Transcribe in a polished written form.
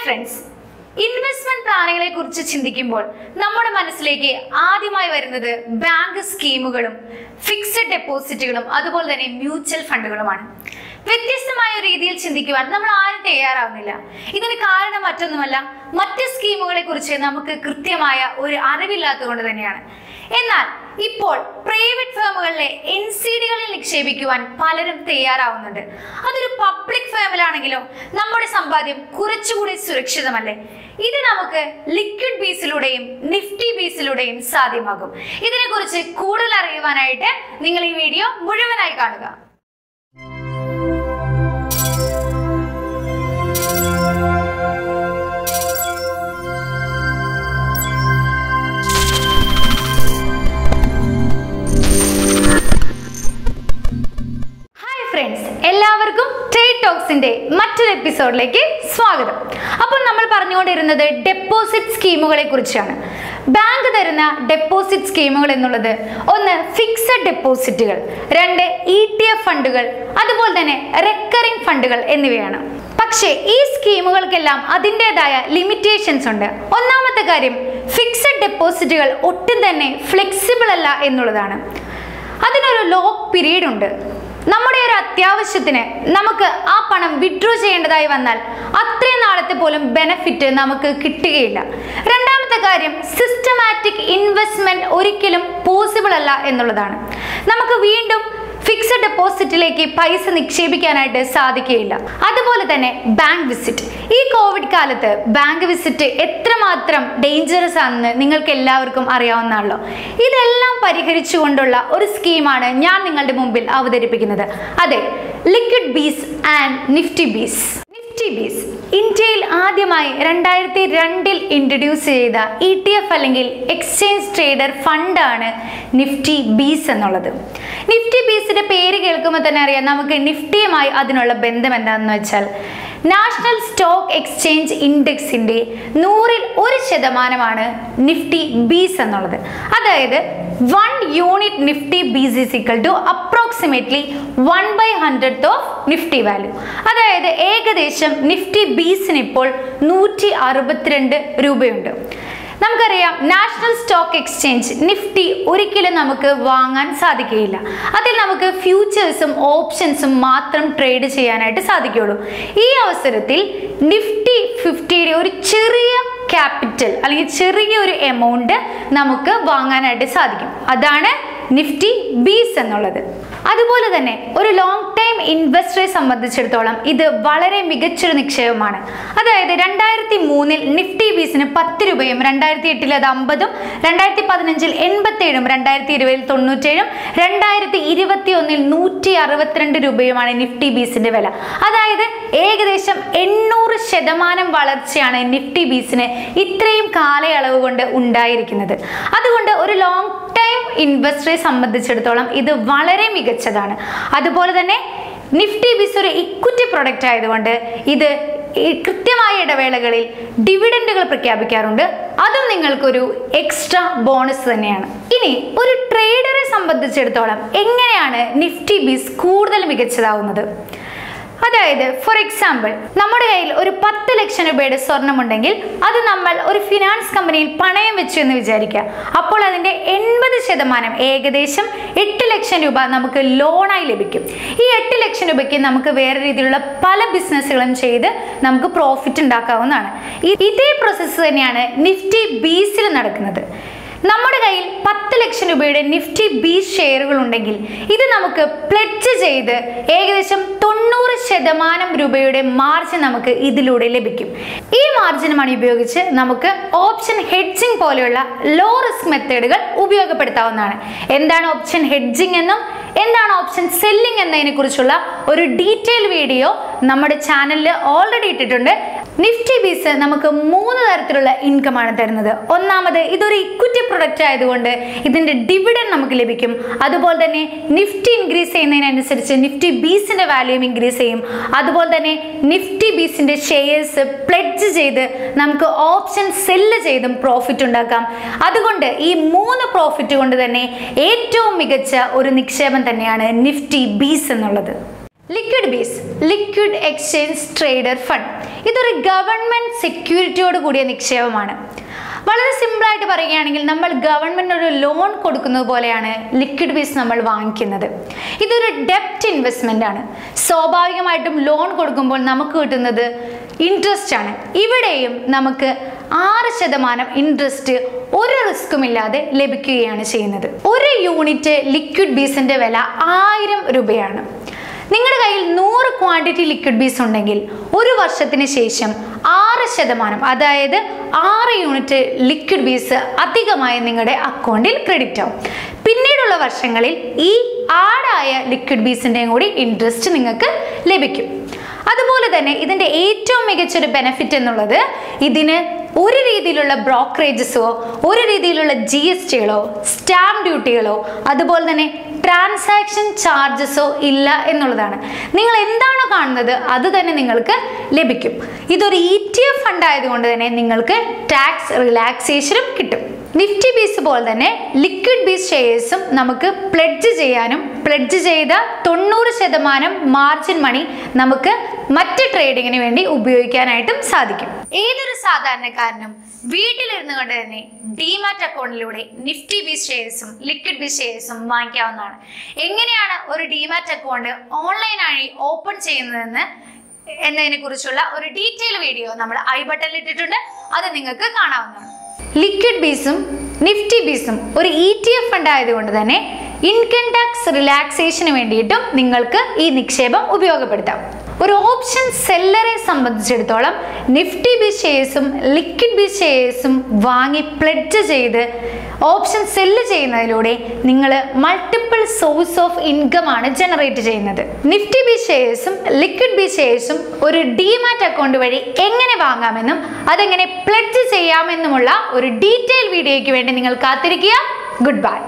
friends, investment പ്ലാനുകളെ കുറിച്ച് ചിന്തിക്കുമ്പോൾ നമ്മുടെ മനസ്സിലേക്ക് ആദ്യമായി വരുന്നത് ബാങ്ക് സ്കീമുകളും ഫിക്സഡ് ഡെപ്പോസിറ്റുകളും അതുപോലെ തന്നെ മ്യൂച്വൽ ഫണ്ടുകളുമാണ്. വ്യത്യസ്തമായ രീതിയിൽ ചിന്തിക്കുവാൻ നമ്മൾ ആരും തയ്യാറാവുന്നില്ല. ഇതിന് കാരണം മറ്റൊന്നുമല്ല, മറ്റ് സ്കീമുകളെ കുറിച്ച് നമുക്ക് കൃത്യമായ ഒരു അറിവില്ലാത്തത് കൊണ്ട് തന്നെയാണ്. എന്നാൽ ഇപ്പോൾ പ്രൈവറ്റ് ഫേമുകളിലെ NCDകളിൽ നിക്ഷേപിക്കുവാൻ പലരും തയ്യാറാവുന്നുണ്ട്. അതൊരു പബ്ലിക് ഫേമിലാണെങ്കിലോ നമ്മുടെ സമ്പാദ്യം കുറച്ചുകൂടി സുരക്ഷിതമല്ലേ? ഇത് നമുക്ക് ലിക്വിഡ് ബീസിലൂടെയും നിഫ്റ്റി ബീസിലൂടെയും സാധ്യമാകും. ഇതിനെക്കുറിച്ച് കൂടുതൽ അറിയുവാനായിട്ട് നിങ്ങൾ ഈ വീഡിയോ മുഴുവനായി കാണുക. എല്ലാവർക്കും ട്രേഡ് ടോക്സിന്റെ മറ്റൊരു എപ്പിസോഡിലേക്ക് സ്വാഗതം. അപ്പോൾ നമ്മൾ പറഞ്ഞുകൊണ്ടിരുന്നത് ഡെപ്പോസിറ്റ് സ്കീമുകളെ കുറിച്ചാണ്. ബാങ്ക് തരുന്ന ഡെപ്പോസിറ്റ് സ്കീമുകൾ എന്നുള്ളത് ഒന്ന് ഫിക്സഡ് ഡെപ്പോസിറ്റുകൾ, രണ്ട് ETF ഫണ്ടുകൾ, അതുപോലെ തന്നെ റെക്കറിംഗ് ഫണ്ടുകൾ എന്നിവയാണ്. പക്ഷേ ഈ സ്കീമുകൾക്കെല്ലാം അതിൻ്റെതായ ലിമിറ്റേഷൻസ് ഉണ്ട്. ഒന്നാമത്തെ കാര്യം, ഫിക്സഡ് ഡെപ്പോസിറ്റുകൾ ഒട്ടും തന്നെ ഫ്ലെക്സിബിൾ അല്ല എന്നുള്ളതാണ്. അതിനൊരു ലോക്ക് പീരീഡ് ഉണ്ട്. നമ്മുടെ ഒരു അത്യാവശ്യത്തിന് നമുക്ക് ആ പണം വിഡ്രോ ചെയ്യേണ്ടതായി വന്നാൽ അത്രയും നാളത്തെ പോലും ബെനിഫിറ്റ് നമുക്ക് കിട്ടുകയില്ല. രണ്ടാമത്തെ കാര്യം, സിസ്റ്റമാറ്റിക് ഇൻവെസ്റ്റ്മെന്റ് ഒരിക്കലും പോസിബിൾ അല്ല എന്നുള്ളതാണ്. നമുക്ക് വീണ്ടും ഫിക്സഡ് ഡെപ്പോസിറ്റിലേക്ക് പൈസ നിക്ഷേപിക്കാനായിട്ട് സാധിക്കുകയില്ല. അതുപോലെ തന്നെ ബാങ്ക് വിസിറ്റ്. ഈ കോവിഡ് കാലത്ത് ബാങ്ക് വിസിറ്റ് എത്രമാത്രം ഡേഞ്ചറസ് ആണെന്ന് നിങ്ങൾക്ക് എല്ലാവർക്കും അറിയാവുന്നതാണല്ലോ. ഇതെല്ലാം പരിഹരിച്ചുകൊണ്ടുള്ള ഒരു സ്കീമാണ് ഞാൻ നിങ്ങളുടെ മുമ്പിൽ അവതരിപ്പിക്കുന്നത്. അതെ, liquid BeES and Nifty BeES. Nifty BeES ഇന്ത്യയിൽ ആദ്യമായി 2002 ഇൻട്രൊഡ്യൂസ് ചെയ്ത ETF അല്ലെങ്കിൽ എക്സ്ചേഞ്ച് ട്രേഡർ ഫണ്ടാണ് നിഫ്റ്റി ബീസ് എന്നുള്ളത്. നിഫ്റ്റി ബീസിന്റെ പേര് കേൾക്കുമ്പോൾ തന്നെ അറിയാം നമുക്ക് നിഫ്റ്റിയുമായി അതിനുള്ള ബന്ധം എന്താണെന്ന് വെച്ചാൽ, നാഷണൽ സ്റ്റോക്ക് എക്സ്ചേഞ്ച് ഇൻഡെക്സിന്റെ 100% നിഫ്റ്റി ബീസ് എന്നുള്ളത്. അതായത് 1 unit Nifty BeES is equal to approximately 1/100th of Nifty value. അതായത് ഏകദേശം നിഫ്റ്റി ബീസിന് ഇപ്പോൾ 162 രൂപയുണ്ട്. നമുക്കറിയാം, നാഷണൽ സ്റ്റോക്ക് എക്സ്ചേഞ്ച് നിഫ്റ്റി ഒരിക്കലും നമുക്ക് വാങ്ങാൻ സാധിക്കുകയില്ല. അതിൽ നമുക്ക് ഫ്യൂച്ചേഴ്സും ഓപ്ഷൻസും മാത്രം ട്രേഡ് ചെയ്യാനായിട്ട് സാധിക്കുകയുള്ളൂ. ഈ അവസരത്തിൽ നിഫ്റ്റി 50യുടെ ഒരു ചെറിയ ക്യാപിറ്റൽ അല്ലെങ്കിൽ ചെറിയൊരു എമൗണ്ട് നമുക്ക് വാങ്ങാനായിട്ട് സാധിക്കും. അതാണ് നിഫ്റ്റി ബീസ് എന്നുള്ളത്. അതുപോലെ തന്നെ ഒരു ലോങ് ടൈം ഇൻവെസ്റ്ററെ സംബന്ധിച്ചിടത്തോളം ഇത് വളരെ മികച്ചൊരു നിക്ഷേപമാണ്. അതായത് 2003 നിഫ്റ്റി ബീസിന് 10 രൂപയും 2008 അത് 50ഉം 2015 87ഉം 2020 97ഉം 2021 162 രൂപയുമാണ് നിഫ്റ്റി ബീസിന്റെ വില. അതായത് ഏകദേശം 800% വളർച്ചയാണ് നിഫ്റ്റി ബീസിന് ഇത്രയും കാലയളവ് കൊണ്ട് ഉണ്ടായിരിക്കുന്നത്. അതുകൊണ്ട് ഒരു ലോങ് ടൈം ഇൻവെസ്റ്ററെ സംബന്ധിച്ചിടത്തോളം ഇത് വളരെ മികച്ചതാണ്. അതുപോലെ തന്നെ നിഫ്റ്റി ബീസ് ഒരു ഇക്വിറ്റി പ്രൊഡക്റ്റ് ആയതുകൊണ്ട് ഇത് കൃത്യമായ ഇടവേളകളിൽ ഡിവിഡൻഡുകൾ പ്രഖ്യാപിക്കാറുണ്ട്. അതും നിങ്ങൾക്കൊരു എക്സ്ട്രാ ബോണസ് തന്നെയാണ്. ഇനി ഒരു ട്രേഡറെ സംബന്ധിച്ചിടത്തോളം എങ്ങനെയാണ് നിഫ്റ്റി ബീസ് കൂടുതൽ മികച്ചതാവുന്നത്? അതായത് ഫോർ എക്സാമ്പിൾ, നമ്മുടെ കയ്യിൽ ഒരു 10 ലക്ഷം രൂപയുടെ സ്വർണമുണ്ടെങ്കിൽ അത് നമ്മൾ ഒരു ഫിനാൻസ് കമ്പനിയിൽ പണയം വെച്ചു എന്ന് വിചാരിക്കുക. അപ്പോൾ അതിൻ്റെ 80% ഏകദേശം 8 ലക്ഷം രൂപ നമുക്ക് ലോണായി ലഭിക്കും. ഈ 8 ലക്ഷം രൂപയ്ക്ക് നമുക്ക് വേറെ രീതിയിലുള്ള പല ബിസിനസ്സുകളും ചെയ്ത് നമുക്ക് പ്രോഫിറ്റ് ഉണ്ടാക്കാവുന്നതാണ്. ഇതേ പ്രോസസ്സ് തന്നെയാണ് നിഫ്റ്റി ബീസിൽ നടക്കുന്നത്. നമ്മുടെ കയ്യിൽ 10 ലക്ഷം രൂപയുടെ നിഫ്റ്റി ബീസ് ഷെയറുകൾ ഉണ്ടെങ്കിൽ ഇത് നമുക്ക് പ്ലെഡ്ജ് ചെയ്ത് ഏകദേശം 90% രൂപയുടെ മാർജിൻ നമുക്ക് ഇതിലൂടെ ലഭിക്കും. ഈ മാർജിൻ മണി ഉപയോഗിച്ച് നമുക്ക് ഓപ്ഷൻ ഹെഡ്ജിംഗ് പോലെയുള്ള ലോ റിസ്ക് മെത്തേഡുകൾ ഉപയോഗപ്പെടുത്താവുന്നതാണ്. എന്താണ് ഓപ്ഷൻ ഹെഡ്ജിംഗ് എന്നും എന്താണ് ഓപ്ഷൻ സെല്ലിംഗ് എന്നതിനെ കുറിച്ചുള്ള ഒരു ഡീറ്റെയിൽ വീഡിയോ നമ്മുടെ ചാനലിൽ ഓൾറെഡി ഇട്ടിട്ടുണ്ട്. നിഫ്റ്റി ബീസ് നമുക്ക് 3 തരത്തിലുള്ള ഇൻകം ആണ് തരുന്നത്. ഒന്നാമത്, ഇതൊരു ഇക്വിറ്റി പ്രൊഡക്റ്റ് ആയതുകൊണ്ട് ഇതിന്റെ ഡിവിഡൻഡ് നമുക്ക് ലഭിക്കും. അതുപോലെ തന്നെ നിഫ്റ്റി ഇൻക്രീസ് ചെയ്യുന്നതിനനുസരിച്ച് നിഫ്റ്റി ബീസിന്റെ വാല്യൂം ഇൻക്രീസ് ചെയ്യും. അതുപോലെ തന്നെ നിഫ്റ്റി ബീസിന്റെ ഷെയർസ് പ്ലെഡ്ജ് ചെയ്ത് നമുക്ക് ഓപ്ഷൻ സെല്ല് ചെയ്തും പ്രോഫിറ്റ് ഉണ്ടാക്കാം. അതുകൊണ്ട് ഈ 3 പ്രോഫിറ്റ് കൊണ്ട് തന്നെ ഏറ്റവും മികച്ച ഒരു നിക്ഷേപം തന്നെയാണ് നിഫ്റ്റി ബീസ് എന്നുള്ളത്. ലിക്വിഡ് ബീസ്, ലിക്വിഡ് എക്സ്ചേഞ്ച് ട്രേഡർ ഫണ്ട്, ഇതൊരു ഗവൺമെന്റ് സെക്യൂരിറ്റിയോട് കൂടിയ നിക്ഷേപമാണ്. വളരെ സിമ്പിളായിട്ട് പറയുകയാണെങ്കിൽ നമ്മൾ ഗവൺമെന്റിന് ഒരു ലോൺ കൊടുക്കുന്നത് പോലെയാണ് ലിക്വിഡ് ബീസ് നമ്മൾ വാങ്ങിക്കുന്നത്. ഇതൊരു ഡെപ്റ്റ് ഇൻവെസ്റ്റ്മെന്റ് ആണ്. സ്വാഭാവികമായിട്ടും ലോൺ കൊടുക്കുമ്പോൾ നമുക്ക് കിട്ടുന്നത് ഇൻട്രസ്റ്റ് ആണ്. ഇവിടെയും നമുക്ക് 6% ഇൻട്രസ്റ്റ് ഒരു റിസ്ക്കും ഇല്ലാതെ ലഭിക്കുകയാണ് ചെയ്യുന്നത്. ഒരു യൂണിറ്റ് ലിക്വിഡ് ബീസിന്റെ വില 1000 രൂപയാണ്. നിങ്ങളുടെ കയ്യിൽ 100 ക്വാണ്ടിറ്റി ലിക്വിഡ് ബീസ് ഉണ്ടെങ്കിൽ ഒരു വർഷത്തിന് ശേഷം 6%, അതായത് 6 യൂണിറ്റ് ലിക്വിഡ് ബീസ് അധികമായി നിങ്ങളുടെ അക്കൗണ്ടിൽ ക്രെഡിറ്റ് ആവും. പിന്നീടുള്ള വർഷങ്ങളിൽ ഈ ആഡായ ലിക്വിഡ് ബീസിൻ്റെയും കൂടി ഇൻട്രസ്റ്റ് നിങ്ങൾക്ക് ലഭിക്കും. അതുപോലെ തന്നെ ഇതിൻ്റെ ഏറ്റവും മികച്ചൊരു ബെനിഫിറ്റ് എന്നുള്ളത് ഇതിന് ഒരു രീതിയിലുള്ള ബ്രോക്കറേജസോ ഒരു രീതിയിലുള്ള GSTകളോ സ്റ്റാമ്പ് ഡ്യൂട്ടികളോ അതുപോലെ തന്നെ ട്രാൻസാക്ഷൻ ചാർജസോ ഇല്ല എന്നുള്ളതാണ്. നിങ്ങൾ എന്താണോ കാണുന്നത് അത് തന്നെ നിങ്ങൾക്ക് ലഭിക്കും. ഇതൊരു ETF ഫണ്ട് ആയതുകൊണ്ട് തന്നെ നിങ്ങൾക്ക് ടാക്സ് റിലാക്സേഷനും കിട്ടും. നിഫ്റ്റി ബീസ് പോലെ തന്നെ ലിക്വിഡ് ബീസ് ഷെയർസും നമുക്ക് പ്ലെഡ്ജ് ചെയ്യാനും പ്ലെഡ്ജ് ചെയ്ത 90% മാർജിൻ മണി നമുക്ക് മറ്റ് ട്രേഡിങ്ങിന് വേണ്ടി ഉപയോഗിക്കാനായിട്ടും സാധിക്കും. ഏതൊരു സാധാരണക്കാരനും വീട്ടിലിരുന്നു കൊണ്ട് തന്നെ ഡിമാറ്റ് അക്കൗണ്ടിലൂടെ നിഫ്റ്റി ബീസ് ഷെയർസും ലിക്വിഡ് ബീസ് ഷെയർസും വാങ്ങിക്കാവുന്നതാണ്. എങ്ങനെയാണ് ഒരു ഡിമാറ്റ് അക്കൗണ്ട് ഓൺലൈനായി ഓപ്പൺ ചെയ്യുന്നതെന്ന് എന്നതിനെ കുറിച്ചുള്ള ഒരു ഡീറ്റെയിൽ വീഡിയോ നമ്മൾ ഐ ബട്ടണിൽ ഇട്ടിട്ടുണ്ട്. അത് നിങ്ങൾക്ക് കാണാവുന്നതാണ്. ലിക്വിഡ് ബീസും നിഫ്റ്റി ബീസും ഒരു ETF ഫണ്ട് ആയതുകൊണ്ട് തന്നെ ഇൻകം ടാക്സ് റിലാക്സേഷന് വേണ്ടിയിട്ടും നിങ്ങൾക്ക് ഈ നിക്ഷേപം ഉപയോഗപ്പെടുത്താം. ഒരു ഓപ്ഷൻ സെല്ലറെ സംബന്ധിച്ചിടത്തോളം നിഫ്റ്റി ബീസ് ഷെയർസും ലിക്വിഡ് ബീസ് ഷെയർസും വാങ്ങി പ്ലെഡ്ജ് ചെയ്ത് ഓപ്ഷൻ സെല്ല് ചെയ്യുന്നതിലൂടെ നിങ്ങൾ മൾട്ടിപ്പിൾ സോഴ്സ് ഓഫ് ഇൻകം ആണ് ജനറേറ്റ് ചെയ്യുന്നത്. നിഫ്റ്റി ബീസ് ഷെയർസും ലിക്വിഡ് ബീസ് ഷെയർസും ഒരു ഡിമാറ്റ് അക്കൗണ്ട് വഴി എങ്ങനെ വാങ്ങാമെന്നും അതെങ്ങനെ പ്ലെഡ്ജ് ചെയ്യാമെന്നുമുള്ള ഒരു ഡീറ്റെയിൽ വീഡിയോയ്ക്ക് വേണ്ടി നിങ്ങൾ കാത്തിരിക്കുക. Good bye.